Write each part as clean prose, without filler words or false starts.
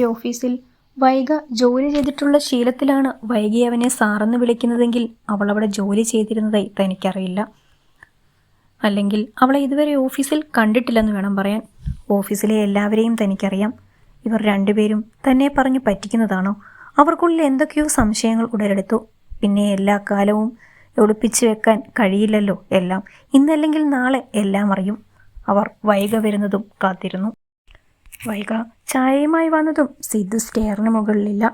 തൻ്റെ ഓഫീസിൽ വൈഗ ജോലി ചെയ്തിട്ടുള്ള ശീലത്തിലാണ് വൈഗി അവനെ സാറെന്ന് വിളിക്കുന്നതെങ്കിൽ അവൾ അവിടെ ജോലി ചെയ്തിരുന്നതായി തനിക്കറിയില്ല. അല്ലെങ്കിൽ അവളെ ഇതുവരെ ഓഫീസിൽ കണ്ടിട്ടില്ലെന്ന് വേണം പറയാൻ. ഓഫീസിലെ എല്ലാവരെയും തനിക്കറിയാം. ഇവർ രണ്ടുപേരും തന്നെ പറഞ്ഞു പറ്റിക്കുന്നതാണോ? അവർക്കുള്ളിൽ എന്തൊക്കെയോ സംശയങ്ങൾ ഉടലെടുത്തു. പിന്നെ എല്ലാ കാലവും ഒളിപ്പിച്ചു വെക്കാൻ കഴിയില്ലല്ലോ എല്ലാം. ഇന്നല്ലെങ്കിൽ നാളെ എല്ലാം അറിയും. അവർ വൈഗ വരുന്നതും കാത്തിരുന്നു. വൈഗ ചായയുമായി വന്നതും സിദ്ധു സ്റ്റെയറിന് മുകളിലില്ല.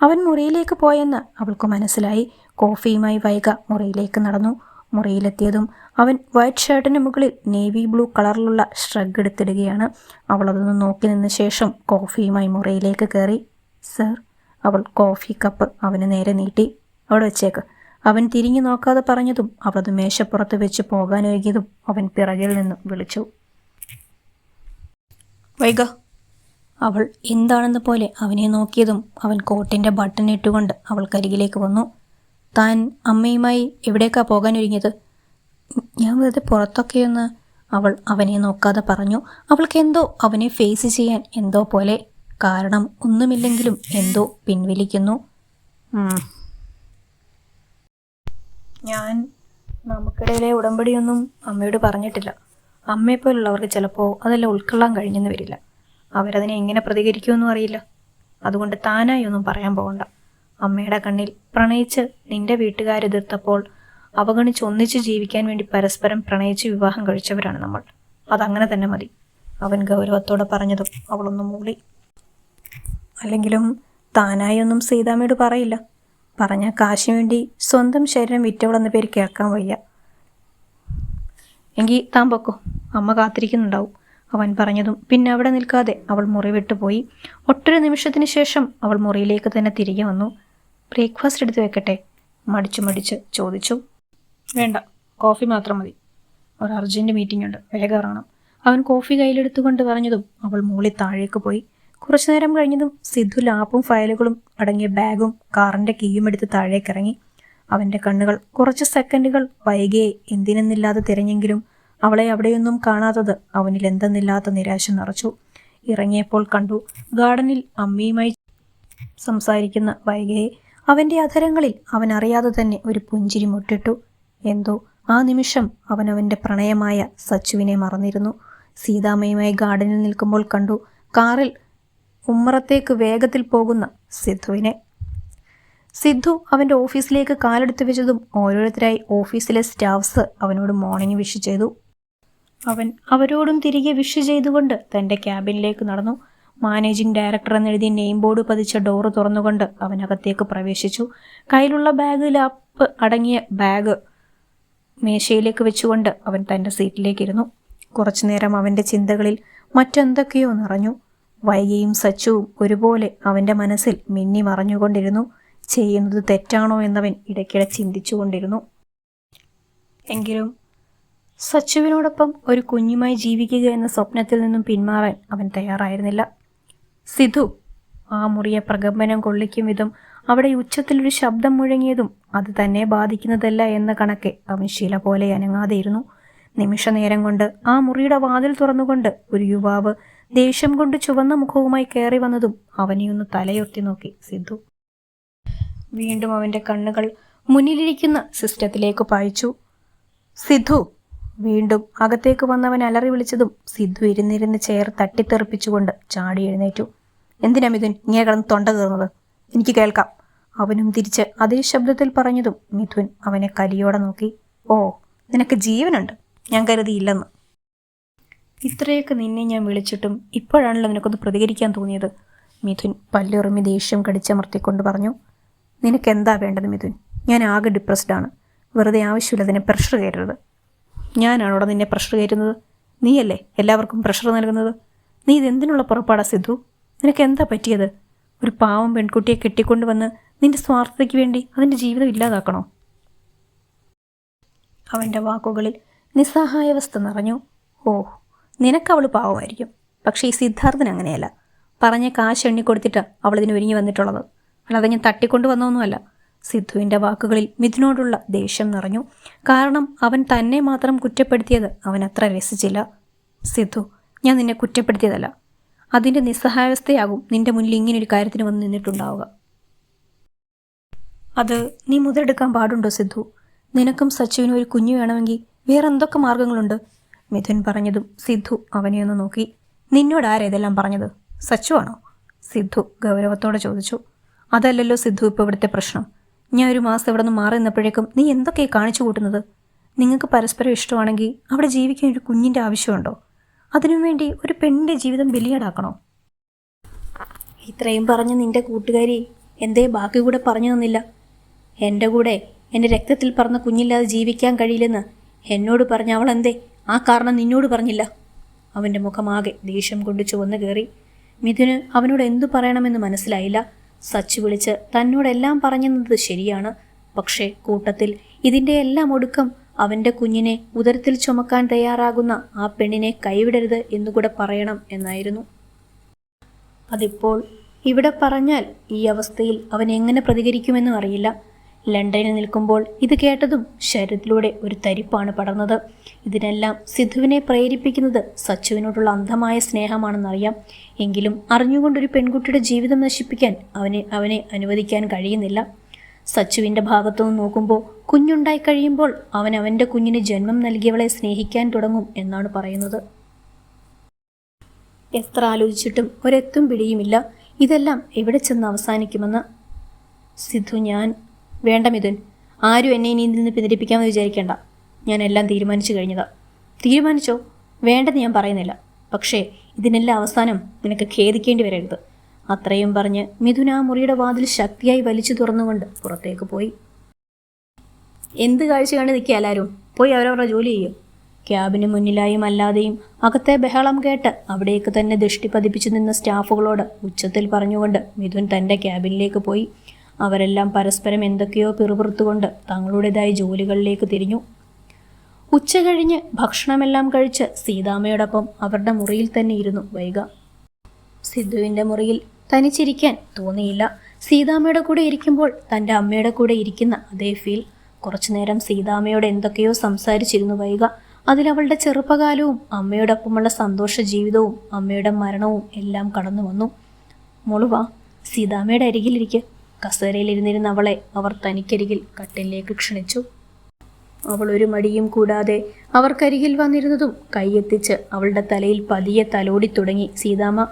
അവൻ മുറിയിലേക്ക് പോയെന്ന് അവൾക്ക് മനസ്സിലായി. കോഫിയുമായി വൈഗ മുറിയിലേക്ക് നടന്നു. മുറിയിലെത്തിയതും അവൻ വൈറ്റ് ഷർട്ടിന് മുകളിൽ നേവി ബ്ലൂ കളറിലുള്ള ഷ്രഗ് എടുത്തിടുകയാണ്. അവൾ അതൊന്ന് നോക്കി നിന്ന ശേഷം കോഫിയുമായി മുറിയിലേക്ക് കയറി. സർ. അവൾ കോഫി കപ്പ് അവന് നേരെ നീട്ടി. അവിടെ വെച്ചേക്ക്. അവൻ തിരിഞ്ഞു നോക്കാതെ പറഞ്ഞതും അവളത് മേശപ്പുറത്ത് വെച്ച് പോകാനൊരുങ്ങിയതും അവൻ പിറകിൽ നിന്നും വിളിച്ചു. വൈഗ. അവൾ എന്താണെന്ന പോലെ അവനെ നോക്കിയതും അവൻ കോട്ടിൻ്റെ ബട്ടൺ ഇട്ടുകൊണ്ട് അവൾക്കരികിലേക്ക് വന്നു. താൻ അമ്മയുമായി എവിടേക്കാ പോകാനൊരുങ്ങിയത്? ഞാൻ വെറുതെ പുറത്തൊക്കെയൊന്ന്. അവൾ അവനെ നോക്കാതെ പറഞ്ഞു. അവൾക്ക് എന്തോ അവനെ ഫേസ് ചെയ്യാൻ എന്തോ പോലെ. കാരണം ഒന്നുമില്ലെങ്കിലും എന്തോ പിൻവലിക്കുന്നു. ഞാൻ നമുക്കിടയിലെ ഉടമ്പടിയൊന്നും അമ്മയോട് പറഞ്ഞിട്ടില്ല. അമ്മയെപ്പോലുള്ളവർക്ക് ചിലപ്പോൾ അതെല്ലാം ഉൾക്കൊള്ളാൻ കഴിഞ്ഞെന്ന് വരില്ല. അവരതിനെ എങ്ങനെ പ്രതികരിക്കുമെന്നും അറിയില്ല. അതുകൊണ്ട് താനായി ഒന്നും പറയാൻ പോകണ്ട. അമ്മയുടെ കണ്ണിൽ പ്രണയിച്ച് നിന്റെ വീട്ടുകാരെതിർത്തപ്പോൾ അവഗണിച്ച് ഒന്നിച്ച് ജീവിക്കാൻ വേണ്ടി പരസ്പരം പ്രണയിച്ച് വിവാഹം കഴിച്ചവരാണ് നമ്മൾ. അതങ്ങനെ തന്നെ മതി. അവൻ ഗൗരവത്തോടെ പറഞ്ഞതും അവളൊന്നും മൂളി. അല്ലെങ്കിലും താനായി ഒന്നും സീതാമ്മയോട് പറയില്ല. പറഞ്ഞ കാശിന് വേണ്ടി സ്വന്തം ശരീരം വിറ്റവളെന്ന പേര് കേൾക്കാൻ വയ്യ. എങ്കിൽ താൻ പൊക്കോ, അമ്മ കാത്തിരിക്കുന്നുണ്ടാവും. അവൻ പറഞ്ഞതും പിന്നെ അവിടെ നിൽക്കാതെ അവൾ മുറി വിട്ടുപോയി. ഒട്ടൊരു നിമിഷത്തിന് ശേഷം അവൾ മുറിയിലേക്ക് തന്നെ തിരികെ വന്നു. ബ്രേക്ക്ഫാസ്റ്റ് എടുത്ത് വെക്കട്ടെ? മടിച്ച് ചോദിച്ചു. വേണ്ട, കോഫി മാത്രം മതി. ഒരു അർജൻറ്റ് മീറ്റിംഗ് ഉണ്ട്, വേഗം ഇറങ്ങണം. അവൻ കോഫി കയ്യിലെടുത്തുകൊണ്ട് പറഞ്ഞതും അവൾ മൂളി താഴേക്ക് പോയി. കുറച്ചു നേരം കഴിഞ്ഞതും സിദ്ധു ലാപ്പും ഫയലുകളും അടങ്ങിയ ബാഗും കാറിൻ്റെ കീയും എടുത്ത് താഴേക്കിറങ്ങി. അവൻ്റെ കണ്ണുകൾ കുറച്ച് സെക്കൻഡുകൾ വൈകിയെ എന്തിനെന്നില്ലാതെ തിരഞ്ഞെങ്കിലും അവളെ അവിടെയൊന്നും കാണാത്തത് അവനിൽ എന്തെന്നില്ലാത്ത നിരാശ നിറച്ചു. ഇറങ്ങിയപ്പോൾ കണ്ടു ഗാർഡനിൽ അമ്മയുമായി സംസാരിക്കുന്ന വൈകിയെ. അവൻ്റെ അധരങ്ങളിൽ അവൻ അറിയാതെ തന്നെ ഒരു പുഞ്ചിരി മുട്ടിട്ടു. എന്തോ ആ നിമിഷം അവൻ്റെ പ്രണയമായ സച്ചുവിനെ മറന്നിരുന്നു. സീതാമ്മയുമായി ഗാർഡനിൽ നിൽക്കുമ്പോൾ കണ്ടു കാറിൽ ഉമ്മറത്തേക്ക് വേഗത്തിൽ പോകുന്ന സിദ്ധുവിനെ. സിദ്ധു അവൻ്റെ ഓഫീസിലേക്ക് കാലെടുത്ത് വെച്ചതും ഓരോരുത്തരായി ഓഫീസിലെ സ്റ്റാഫ്സ് അവനോട് മോർണിംഗ് വിഷ് ചെയ്തു. അവൻ അവരോടും തിരികെ വിഷ് ചെയ്തുകൊണ്ട് തൻ്റെ ക്യാബിനിലേക്ക് നടന്നു. മാനേജിംഗ് ഡയറക്ടർ എന്നെഴുതിയ നെയിം ബോർഡ് പതിച്ച ഡോറ് തുറന്നുകൊണ്ട് അവനകത്തേക്ക് പ്രവേശിച്ചു. കയ്യിലുള്ള ബാഗ്, ലാപ്പ് അടങ്ങിയ ബാഗ് മേശയിലേക്ക് വെച്ചുകൊണ്ട് അവൻ തൻ്റെ സീറ്റിലേക്ക് ഇരുന്നു. കുറച്ചു നേരം അവൻ്റെ ചിന്തകളിൽ മറ്റെന്തൊക്കെയോ നിറഞ്ഞു. വൈകിയും സച്ചുവും ഒരുപോലെ അവൻ്റെ മനസ്സിൽ മിന്നി മറഞ്ഞുകൊണ്ടിരുന്നു. ചെയ്യുന്നത് തെറ്റാണോ എന്നവൻ ഇടയ്ക്കിടെ ചിന്തിച്ചുകൊണ്ടിരുന്നു. എങ്കിലും സച്ചുവിനോടൊപ്പം ഒരു കുഞ്ഞുമായി ജീവിക്കുക എന്ന സ്വപ്നത്തിൽ നിന്നും പിന്മാറാൻ അവൻ തയ്യാറായിരുന്നില്ല. സിദ്ധു. ആ മുറിയെ പ്രകമ്പനം കൊള്ളിക്കും വിധം അവിടെ ഉച്ചത്തിലൊരു ശബ്ദം മുഴങ്ങിയതും അത് തന്നെ ബാധിക്കുന്നതല്ല എന്ന കണക്കെ അവൻ ശില പോലെ അനങ്ങാതെയിരുന്നു. നിമിഷ നേരം കൊണ്ട് ആ മുറിയുടെ വാതിൽ തുറന്നുകൊണ്ട് ഒരു യുവാവ് ദേഷ്യം കൊണ്ട് ചുവന്ന മുഖവുമായി കയറി വന്നതും അവനെയൊന്ന് തലയുർത്തി നോക്കി സിദ്ധു. വീണ്ടും അവൻ്റെ കണ്ണുകൾ മുന്നിലിരിക്കുന്ന സിസ്റ്റത്തിലേക്ക് പായിച്ചു. സിദ്ധു. വീണ്ടും അകത്തേക്ക് വന്നവൻ അലറി വിളിച്ചതും സിദ്ധു ഇരുന്നിരുന്ന് ചെയർ തട്ടിത്തെറിപ്പിച്ചുകൊണ്ട് ചാടി എഴുന്നേറ്റു. എന്തിനാ മിഥുൻ ഇങ്ങനെ കിടന്ന് തൊണ്ട കയറുന്നത്? എനിക്ക് കേൾക്കാം. അവനും തിരിച്ച് അതേ ശബ്ദത്തിൽ പറഞ്ഞതും മിഥുൻ അവനെ കലിയോടെ നോക്കി. ഓ, നിനക്ക് ജീവനുണ്ട്, ഞാൻ കരുതിയില്ലെന്ന്. ഇത്രയൊക്കെ നിന്നെ ഞാൻ വിളിച്ചിട്ടും ഇപ്പോഴാണല്ലോ നിനക്കൊന്ന് പ്രതികരിക്കാൻ തോന്നിയത്. മിഥുൻ പല്ലെറുമി ദേഷ്യം കടിച്ചമർത്തിക്കൊണ്ട് പറഞ്ഞു. നിനക്കെന്താ വേണ്ടത് മിഥുൻ? ഞാൻ ആകെ ഡിപ്രസ്ഡാണ്. വെറുതെ ആവശ്യമില്ലതിനെ പ്രഷർ കയറരുത്. ഞാനാണോടെ നിന്നെ പ്രഷർ കയറ്റുന്നത്? നീയല്ലേ എല്ലാവർക്കും പ്രഷർ നൽകുന്നത്. നീ ഇതെന്തിനുള്ള പുറപ്പാടാ സിദ്ധു? നിനക്ക് എന്താ പറ്റിയത്? ഒരു പാവം പെൺകുട്ടിയെ കെട്ടിക്കൊണ്ടുവന്ന് നിന്റെ സ്വാർത്ഥതയ്ക്ക് വേണ്ടി അതിൻ്റെ ജീവിതം ഇല്ലാതാക്കണോ? അവൻ്റെ വാക്കുകളിൽ നിസ്സഹായാവസ്ഥ നിറഞ്ഞു. ഓ, നിനക്കവൾ പാവമായിരിക്കും. പക്ഷേ ഈ സിദ്ധാർത്ഥൻ അങ്ങനെയല്ല. പറഞ്ഞ കാശ് എണ്ണിക്കൊടുത്തിട്ട് അവളിതിന് ഒരുങ്ങി വന്നിട്ടുള്ളത്. അല്ലാതെ ഞാൻ തട്ടിക്കൊണ്ടു വന്നൊന്നുമല്ല. സിദ്ധുവിൻ്റെ വാക്കുകളിൽ മിഥുനോടുള്ള ദേഷ്യം നിറഞ്ഞു. കാരണം അവൻ തന്നെ മാത്രം കുറ്റപ്പെടുത്തിയത് അവൻ അത്ര രസിച്ചില്ല. സിദ്ധു, ഞാൻ നിന്നെ കുറ്റപ്പെടുത്തിയതല്ല. അതിൻ്റെ നിസ്സഹായാവസ്ഥയാകും നിന്റെ മുന്നിൽ ഇങ്ങനൊരു കാര്യത്തിന് വന്ന് നിന്നിട്ടുണ്ടാവുക. അത് നീ മുതലെടുക്കാൻ പാടുണ്ടോ സിദ്ധു? നിനക്കും സച്ചുവിനും ഒരു കുഞ്ഞു വേണമെങ്കിൽ വേറെ എന്തൊക്കെ മാർഗങ്ങളുണ്ട്? മിഥുൻ പറഞ്ഞതും സിദ്ധു അവനെ ഒന്ന് നോക്കി. നിന്നോട് ആരാ ഇതെല്ലാം പറഞ്ഞത്? സച്ചു ആണോ? സിദ്ധു ഗൗരവത്തോടെ ചോദിച്ചു. അതല്ലല്ലോ സിദ്ധു ഇപ്പോൾ ഇവിടുത്തെ പ്രശ്നം. ഞാൻ ഒരു മാസം ഇവിടെ നിന്ന് മാറി നിന്നപ്പോഴേക്കും നീ എന്തൊക്കെയാണ് കാണിച്ചു കൂട്ടുന്നത്? നിങ്ങൾക്ക് പരസ്പരം ഇഷ്ടമാണെങ്കിൽ അവിടെ ജീവിക്കാൻ ഒരു കുഞ്ഞിൻ്റെ ആവശ്യമുണ്ടോ? അതിനുവേണ്ടി ഒരു പെണ്ണിൻ്റെ ജീവിതം ബലിയാടാക്കണോ? ഇത്രയും പറഞ്ഞ് നിന്റെ കൂട്ടുകാരി എന്തേ ബാക്കി കൂടെ പറഞ്ഞു തന്നില്ല? എൻ്റെ കൂടെ എൻ്റെ രക്തത്തിൽ പറന്ന കുഞ്ഞില്ലാതെ ജീവിക്കാൻ കഴിയില്ലെന്ന് എന്നോട് പറഞ്ഞ അവൾ എന്തേ ആ കാരണം നിന്നോട് പറഞ്ഞില്ല? അവൻ്റെ മുഖമാകെ ദേഷ്യം കൊണ്ട് ചുവന്നു കയറി. മിഥുന് അവനോട് എന്തു പറയണമെന്ന് മനസ്സിലായില്ല. സച്ചു വിളിച്ച് തന്നോടെല്ലാം പറഞ്ഞത് ശരിയാണ്. പക്ഷേ കൂട്ടത്തിൽ ഇതിൻ്റെ എല്ലാം ഒടുക്കം അവൻ്റെ കുഞ്ഞിനെ ഉദരത്തിൽ ചുമക്കാൻ തയ്യാറാകുന്ന ആ പെണ്ണിനെ കൈവിടരുത് എന്നുകൂടെ പറയണം എന്നായിരുന്നു. അതിപ്പോൾ ഇവിടെ പറഞ്ഞാൽ ഈ അവസ്ഥയിൽ അവൻ എങ്ങനെ പ്രതികരിക്കുമെന്നും അറിയില്ല. ലണ്ടനിൽ നിൽക്കുമ്പോൾ ഇത് കേട്ടതും ശരീരത്തിലൂടെ ഒരു തരിപ്പാണ് പടർന്നത്. ഇതിനെല്ലാം സിദ്ധുവിനെ പ്രേരിപ്പിക്കുന്നത് സച്ചുവിനോടുള്ള അന്ധമായ സ്നേഹമാണെന്നറിയാം. എങ്കിലും അറിഞ്ഞുകൊണ്ടൊരു പെൺകുട്ടിയുടെ ജീവിതം നശിപ്പിക്കാൻ അവനെ അനുവദിക്കാൻ കഴിയുന്നില്ല. സച്ചുവിൻ്റെ ഭാഗത്തുനിന്ന് നോക്കുമ്പോൾ കുഞ്ഞുണ്ടായി കഴിയുമ്പോൾ അവൻ്റെ കുഞ്ഞിന് ജന്മം നൽകിയവളെ സ്നേഹിക്കാൻ തുടങ്ങും എന്നാണ് പറയുന്നത്. എത്ര ആലോചിച്ചിട്ടും ഒരെത്തും പിടിയുമില്ല. ഇതെല്ലാം എവിടെ ചെന്ന് അവസാനിക്കുമെന്ന്. സിദ്ധു വേണ്ട മിഥുൻ, ആരും എന്നെ ഇനി ഇതിൽ നിന്ന് പിന്തിരിപ്പിക്കാമെന്ന് വിചാരിക്കേണ്ട. ഞാൻ എല്ലാം തീരുമാനിച്ചു കഴിഞ്ഞതാ. തീരുമാനിച്ചോ? വേണ്ടെന്ന് ഞാൻ പറയുന്നില്ല. പക്ഷേ ഇതിനെല്ലാം അവസാനം നിനക്ക് ഖേദിക്കേണ്ടി വരരുത്. അത്രയും പറഞ്ഞ് മിഥുൻ ആ മുറിയുടെ വാതിൽ ശക്തിയായി വലിച്ചു തുറന്നുകൊണ്ട് പുറത്തേക്ക് പോയി. എന്ത് കാഴ്ച കണ്ട് നിൽക്കുക എല്ലാവരും? പോയി അവരവരുടെ ജോലി ചെയ്യും. ക്യാബിന് മുന്നിലായും അല്ലാതെയും അകത്തെ ബഹളം കേട്ട് അവിടേക്ക് തന്നെ ദൃഷ്ടി പതിപ്പിച്ചു നിന്ന സ്റ്റാഫുകളോട് ഉച്ചത്തിൽ പറഞ്ഞുകൊണ്ട് മിഥുൻ തൻ്റെ ക്യാബിനിലേക്ക് പോയി. അവരെല്ലാം പരസ്പരം എന്തൊക്കെയോ പിറുപിറുത്തുകൊണ്ട് തങ്ങളുടേതായ ജോലികളിലേക്ക് തിരിഞ്ഞു. ഉച്ച കഴിഞ്ഞ് ഭക്ഷണമെല്ലാം കഴിച്ച് സീതാമ്മയോടൊപ്പം അവരുടെ മുറിയിൽ തന്നെ ഇരുന്നു വൈഗ. സിദ്ധുവിൻ്റെ മുറിയിൽ തനിച്ചിരിക്കാൻ തോന്നിയില്ല. സീതാമ്മയുടെ കൂടെ ഇരിക്കുമ്പോൾ തൻ്റെ അമ്മയുടെ കൂടെ ഇരിക്കുന്ന അതേ ഫീൽ. കുറച്ചുനേരം സീതാമ്മയോട് എന്തൊക്കെയോ സംസാരിച്ചിരുന്നു വൈഗ. അതിലവളുടെ ചെറുപ്പകാലവും അമ്മയോടൊപ്പമുള്ള സന്തോഷ ജീവിതവും അമ്മയുടെ മരണവും എല്ലാം കടന്നു വന്നു. മോളുവാ, സീതാമ്മയുടെ അരികിലിരിക്കെ. കസേരയിലിരുന്നിരുന്ന അവളെ അവർ തനിക്കരികിൽ കട്ടിലേക്ക് ക്ഷണിച്ചു. അവൾ ഒരു മടിയും കൂടാതെ അവർക്കരികിൽ വന്നിരുന്നതും കൈയെത്തിച്ച് അവളുടെ തലയിൽ പതിയെ തലോടി തുടങ്ങി സീതാമ്മ.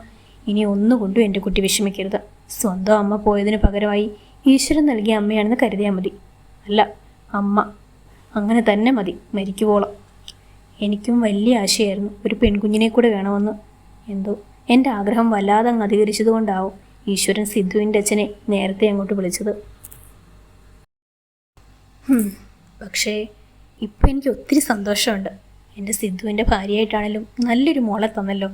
ഇനി ഒന്നുകൊണ്ടും എൻ്റെ കുട്ടി വിഷമിക്കരുത്. സ്വന്തം അമ്മ പോയതിനു പകരമായി ഈശ്വരൻ നൽകിയ അമ്മയാണെന്ന് കരുതിയാൽ മതി. അല്ല, അമ്മ അങ്ങനെ തന്നെ മതി മരിക്കുവോളം. എനിക്കും വലിയ ആശയായിരുന്നു ഒരു പെൺകുഞ്ഞിനെ കൂടെ വേണമെന്ന്. എന്തോ എൻ്റെ ആഗ്രഹം വല്ലാതെ അങ്ങ് അധികരിച്ചതുകൊണ്ടാവും ഈശ്വരൻ സിദ്ധുവിൻ്റെ അച്ഛനെ നേരത്തെ അങ്ങോട്ട് വിളിച്ചത്. പക്ഷേ ഇപ്പം എനിക്ക് ഒത്തിരി സന്തോഷമുണ്ട്. എൻ്റെ സിദ്ധുവിൻ്റെ ഭാര്യയായിട്ടാണേലും നല്ലൊരു മോളെ തന്നല്ലോ.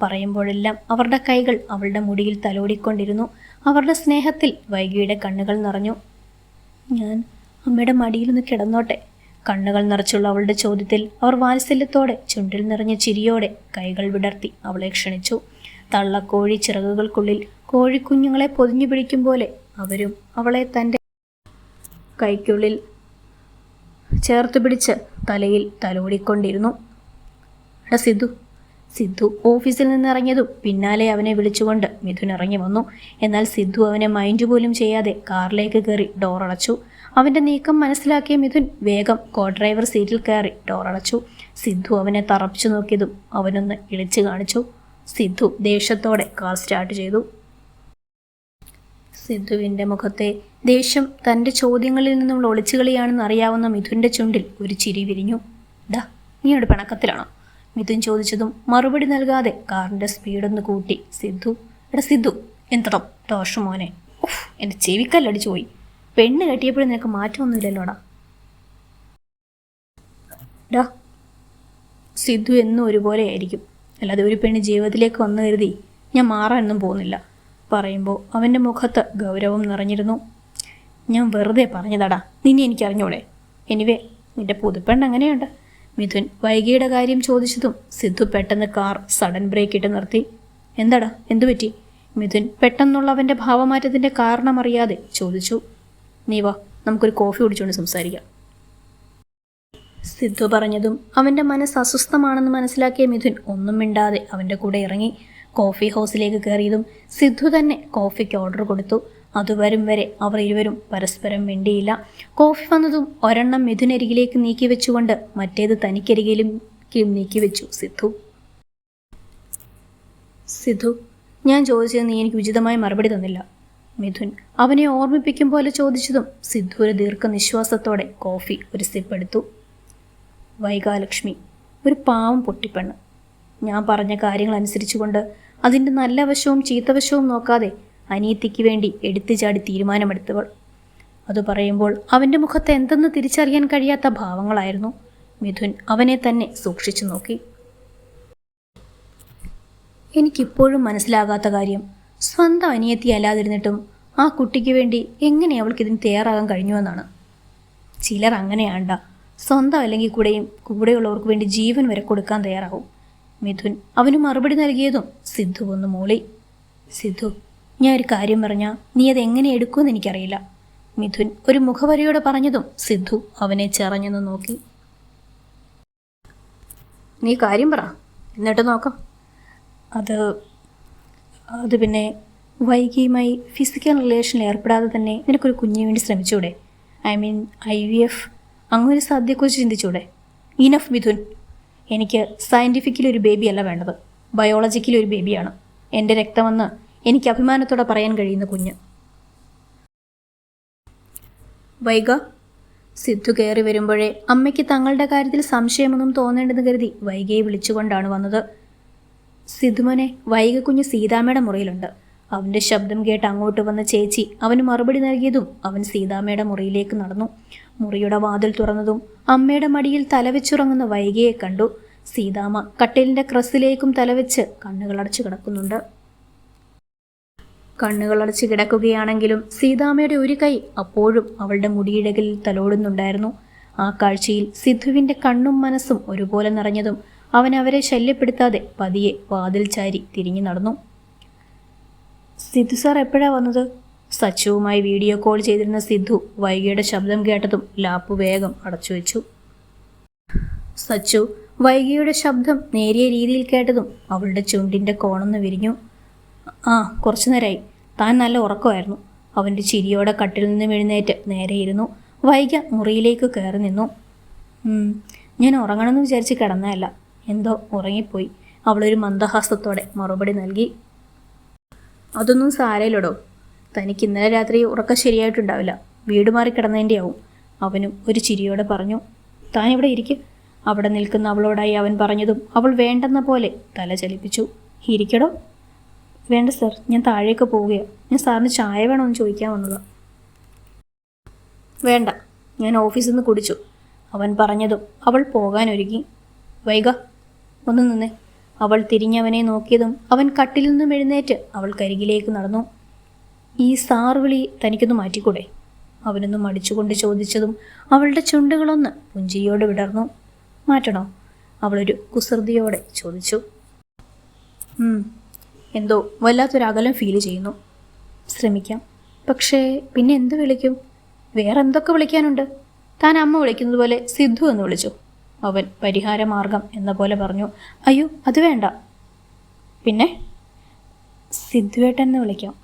പറയുമ്പോഴെല്ലാം അവരുടെ കൈകൾ അവളുടെ മുടിയിൽ തലോടിക്കൊണ്ടിരുന്നു. അവരുടെ സ്നേഹത്തിൽ വൈകിയുടെ കണ്ണുകൾ നിറഞ്ഞു. ഞാൻ അമ്മയുടെ മടിയിലൊന്ന് കിടന്നോട്ടെ? കണ്ണുകൾ നിറച്ചുള്ള അവളുടെ ചോദ്യത്തിൽ അവർ വാത്സല്യത്തോടെ ചുണ്ടിൽ നിറഞ്ഞ ചിരിയോടെ കൈകൾ വിടർത്തി അവളെ ക്ഷണിച്ചു. തള്ളക്കോഴി ചിറകുകൾക്കുള്ളിൽ കോഴിക്കുഞ്ഞുങ്ങളെ പൊതിഞ്ഞു പിടിക്കും പോലെ അവരും അവളെ തൻ്റെ കൈക്കുള്ളിൽ ചേർത്ത് പിടിച്ച് തലയിൽ തലോടിക്കൊണ്ടിരുന്നു. എടാ സിദ്ധു ഓഫീസിൽ നിന്ന് ഇറങ്ങിയതും പിന്നാലെ അവനെ വിളിച്ചുകൊണ്ട് മിഥുൻ ഇറങ്ങി വന്നു. എന്നാൽ സിദ്ധു അവനെ മൈൻഡ് പോലും ചെയ്യാതെ കാറിലേക്ക് കയറി ഡോറടച്ചു. അവൻ്റെ നീക്കം മനസ്സിലാക്കിയ മിഥുൻ വേഗം കോ ഡ്രൈവർ സീറ്റിൽ കയറി ഡോറടച്ചു. സിദ്ധു അവനെ തറപ്പിച്ചു നോക്കിയതും അവനൊന്ന് ഇളിച്ചു കാണിച്ചു. സിദ്ധു ദേഷ്യത്തോടെ കാർ സ്റ്റാർട്ട് ചെയ്തു. സിദ്ധുവിൻ്റെ മുഖത്തെ ദേഷ്യം തൻ്റെ ചോദ്യങ്ങളിൽ നിന്നുള്ള ഒളിച്ചുകളിയാണെന്ന് അറിയാവുന്ന മിഥുൻ്റെ ചുണ്ടിൽ ഒരു ചിരി വിരിഞ്ഞു. ഡാ, നീ ഒരു പിണക്കത്തിലാണോ? മിഥുൻ ചോദിച്ചതും മറുപടി നൽകാതെ കാറിൻ്റെ സ്പീഡൊന്ന് കൂട്ടി സിദ്ധു. എടാ സിദ്ധു, എന്തടം ദോഷം മോനെ. എൻ്റെ ചെവിക്കല്ലടിച്ചു പോയി. പെണ്ണ് കെട്ടിയപ്പോഴും നിനക്ക് മാറ്റമൊന്നുമില്ലല്ലോടാ. ഡാ, സിദ്ധു എന്നും ഒരുപോലെ ആയിരിക്കും. അല്ലാതെ ഒരു പെണ്ണ് ജീവിതത്തിലേക്ക് വന്നു കരുതി ഞാൻ മാറാനൊന്നും പോകുന്നില്ല. പറയുമ്പോൾ അവൻ്റെ മുഖത്ത് ഗൗരവം നിറഞ്ഞിരുന്നു. ഞാൻ വെറുതെ പറഞ്ഞതാടാ, നിന്നെ എനിക്കറിഞ്ഞൂടെ? എനിവേ, നിന്റെ പുതുപ്പെണ്ണ് അങ്ങനെയുണ്ട്. മിഥുൻ വൈകിയുടെ കാര്യം ചോദിച്ചതും സിദ്ധു പെട്ടെന്ന് കാർ സഡൻ ബ്രേക്ക് ഇട്ട് നിർത്തി. എന്താടാ, എന്തു പറ്റി? മിഥുൻ പെട്ടെന്നുള്ള അവൻ്റെ ഭാവമാറ്റത്തിൻ്റെ കാരണമറിയാതെ ചോദിച്ചു. നീ വാ, നമുക്കൊരു കോഫി കുടിച്ചുകൊണ്ട് സംസാരിക്കാം. സിദ്ധു പറഞ്ഞതും അവൻ്റെ മനസ്സ് അസ്വസ്ഥമാണെന്ന് മനസ്സിലാക്കിയ മിഥുൻ ഒന്നും മിണ്ടാതെ അവൻ്റെ കൂടെ ഇറങ്ങി. കോഫി ഹൗസിലേക്ക് കയറിയതും സിദ്ധു തന്നെ കോഫിക്ക് ഓർഡർ കൊടുത്തു. അതുവരും വരെ അവർ ഇരുവരും പരസ്പരം മിണ്ടിയില്ല. കോഫി വന്നതും ഒരെണ്ണം മിഥുനരികിലേക്ക് നീക്കി വെച്ചുകൊണ്ട് മറ്റേത് തനിക്കരികിലും നീക്കിവെച്ചു സിദ്ധു. സിദ്ധു, ഞാൻ ചോദിച്ചത് നീ എനിക്ക് ഉചിതമായ മറുപടി തന്നില്ല. മിഥുൻ അവനെ ഓർമ്മിപ്പിക്കും പോലെ ചോദിച്ചതും സിദ്ധു ഒരു ദീർഘനിശ്വാസത്തോടെ കോഫി ഒരു സിപ്പ് എടുത്തു. വൈകാലക്ഷ്മി ഒരു പാവം പൊട്ടിപ്പെണ്ണ്. ഞാൻ പറഞ്ഞ കാര്യങ്ങൾ അനുസരിച്ചുകൊണ്ട് അതിൻ്റെ നല്ല വശവും ചീത്തവശവും നോക്കാതെ അനിയത്തിക്ക് വേണ്ടി എടുത്തു ചാടി തീരുമാനമെടുത്തവൾ. അത് പറയുമ്പോൾ അവൻ്റെ മുഖത്ത് എന്തെന്ന് തിരിച്ചറിയാൻ കഴിയാത്ത ഭാവങ്ങളായിരുന്നു. മിഥുൻ അവനെ തന്നെ സൂക്ഷിച്ചു നോക്കി. എനിക്കിപ്പോഴും മനസ്സിലാകാത്ത കാര്യം, സ്വന്തം അനിയത്തി അല്ലാതിരുന്നിട്ടും ആ കുട്ടിക്ക് വേണ്ടി എങ്ങനെ അവൾക്കിതിന് തയ്യാറാകാൻ കഴിഞ്ഞുവെന്നാണ്. ചിലർ അങ്ങനെയാണ്ട, സ്വന്തം അല്ലെങ്കിൽ കൂടെയുള്ളവർക്ക് വേണ്ടി ജീവൻ വരെ കൊടുക്കാൻ തയ്യാറാവും. മിഥുൻ അവന് മറുപടി നൽകിയതും സിദ്ധു ഒന്ന് മൂളി. സിദ്ധു, ഞാൻ ഒരു കാര്യം പറഞ്ഞാൽ നീ അതെങ്ങനെ എടുക്കുമെന്ന് എനിക്കറിയില്ല. മിഥുൻ ഒരു മുഖവരിയോടെ പറഞ്ഞതും സിദ്ധു അവനെ ചെറഞ്ഞെന്ന് നോക്കി. നീ കാര്യം പറ, എന്നിട്ട് നോക്കാം. അത് പിന്നെ വൈകിയുമായി ഫിസിക്കൽ റിലേഷനിൽ ഏർപ്പെടാതെ തന്നെ നിനക്കൊരു കുഞ്ഞിന് വേണ്ടി ശ്രമിച്ചൂടെ? IVF അങ്ങനൊരു സാധ്യതയെക്കുറിച്ച് ചിന്തിച്ചൂടെ? ഇനഫ് മിഥുൻ, എനിക്ക് സയൻറ്റിഫിക്കലി ഒരു ബേബിയല്ല വേണ്ടത്, ബയോളജിക്കലി ഒരു ബേബിയാണ് എൻ്റെ രക്തമെന്ന് എനിക്ക് അഭിമാനത്തോടെ പറയാൻ കഴിയുന്ന കുഞ്ഞ്. വൈഗ, സിദ്ധു കയറി വരുമ്പോഴേ അമ്മയ്ക്ക് തങ്ങളുടെ കാര്യത്തിൽ സംശയമൊന്നും തോന്നേണ്ടെന്ന് കരുതി വൈഗയെ വിളിച്ചുകൊണ്ടാണ് വന്നത്. സിദ്ധുമോനെ, വൈഗ കുഞ്ഞ് സീതാമ്മയുടെ മുറിയിലുണ്ട്. അവൻ്റെ ശബ്ദം കേട്ട് അങ്ങോട്ട് വന്ന ചേച്ചി അവന് മറുപടി നൽകിയതും അവൻ സീതാമ്മയുടെ മുറിയിലേക്ക് നടന്നു. മുറിയുടെ വാതിൽ തുറന്നതും അമ്മയുടെ മടിയിൽ തലവെച്ചുറങ്ങുന്ന വൈഗയെ കണ്ടു. സീതാമ്മ കട്ടിലിൻ്റെ ക്രസ്സിലേക്കും തലവെച്ച് കണ്ണുകളടച്ചു കിടക്കുന്നുണ്ട്. കണ്ണുകളടച്ച് കിടക്കുകയാണെങ്കിലും സീതാമ്മയുടെ ഒരു കൈ അപ്പോഴും അവളുടെ മുടിയിഴകളിൽ തലോടുന്നുണ്ടായിരുന്നു. ആ കാഴ്ചയിൽ സിദ്ധുവിൻ്റെ കണ്ണും മനസ്സും ഒരുപോലെ നിറഞ്ഞതും അവൻ അവരെ ശല്യപ്പെടുത്താതെ പതിയെ വാതിൽ ചാരി തിരിഞ്ഞു നടന്നു. സിദ്ധു സാർ എപ്പോഴാണ് വന്നത്? സച്ചുവുമായി വീഡിയോ കോൾ ചെയ്തിരുന്ന സിദ്ധു വൈഗയുടെ ശബ്ദം കേട്ടതും ലാപ്പ് വേഗം അടച്ചു വെച്ചു. സച്ചു വൈഗയുടെ ശബ്ദം നേരിയ രീതിയിൽ കേട്ടതും അവളുടെ ചുണ്ടിൻ്റെ കോണൊന്ന് വിരിഞ്ഞു. കുറച്ചു നേരമായി. താൻ നല്ല ഉറക്കമായിരുന്നു. അവൻ്റെ ചിരിയോടെ കട്ടിൽ നിന്നും എഴുന്നേറ്റ് നേരെ ഇരുന്നു. വൈഗ മുറിയിലേക്ക് കയറി നിന്നു. ഞാൻ ഉറങ്ങണമെന്ന് വിചാരിച്ച് കിടന്നതല്ല, എന്തോ ഉറങ്ങിപ്പോയി. അവളൊരു മന്ദഹാസത്തോടെ മറുപടി നൽകി. അതൊന്നും സാരയില്ലടോ, തനിക്ക് ഇന്നലെ രാത്രി ഉറക്കം ശരിയായിട്ടുണ്ടാവില്ല, വീട് മാറി കിടന്നതിൻ്റെ ആവും. അവനും ഒരു ചിരിയോടെ പറഞ്ഞു. താൻ ഇവിടെ ഇരിക്കും. അവിടെ നിൽക്കുന്ന അവളോടായി അവൻ പറഞ്ഞതും അവൾ വേണ്ടെന്ന പോലെ തല ചലിപ്പിച്ചു. ഇരിക്കടോ. വേണ്ട സർ, ഞാൻ താഴേക്ക് പോവുകയാണ്. ഞാൻ സാറിന് ചായ വേണമെന്ന് ചോദിക്കാൻ വന്നതാണ്. വേണ്ട, ഞാൻ ഓഫീസിൽ നിന്ന് കുടിച്ചു. അവൻ പറഞ്ഞതും അവൾ പോകാനൊരുങ്ങി. വൈഗ, ഒന്ന് നിന്നേ. അവൾ തിരിഞ്ഞവനെ നോക്കിയതും അവൻ കട്ടിൽ നിന്നും എഴുന്നേറ്റ് അവൾ കരികിലേക്ക് നടന്നു. ഈ സാർ വിളി തനിക്കൊന്ന് മാറ്റിക്കൂടെ? അവനൊന്ന് മടിച്ചുകൊണ്ട് ചോദിച്ചതും അവളുടെ ചുണ്ടുകളൊന്ന് പുഞ്ചിയോടെ വിടർന്നു. മാറ്റണോ? അവളൊരു കുസൃതിയോടെ ചോദിച്ചു. എന്തോ വല്ലാത്തൊരകലം ഫീൽ ചെയ്യുന്നു. ശ്രമിക്കാം. പക്ഷേ പിന്നെ എന്ത് വിളിക്കും? വേറെ എന്തൊക്കെ വിളിക്കാനുണ്ട്? താൻ അമ്മ വിളിക്കുന്നത് പോലെ സിദ്ധു എന്ന് വിളിച്ചു. അവൻ പരിഹാരമാർഗം എന്ന പോലെ പറഞ്ഞു. അയ്യോ, അത് വേണ്ട. പിന്നെ സിദ്ധുവേട്ടൻ എന്ന് വിളിക്കാം.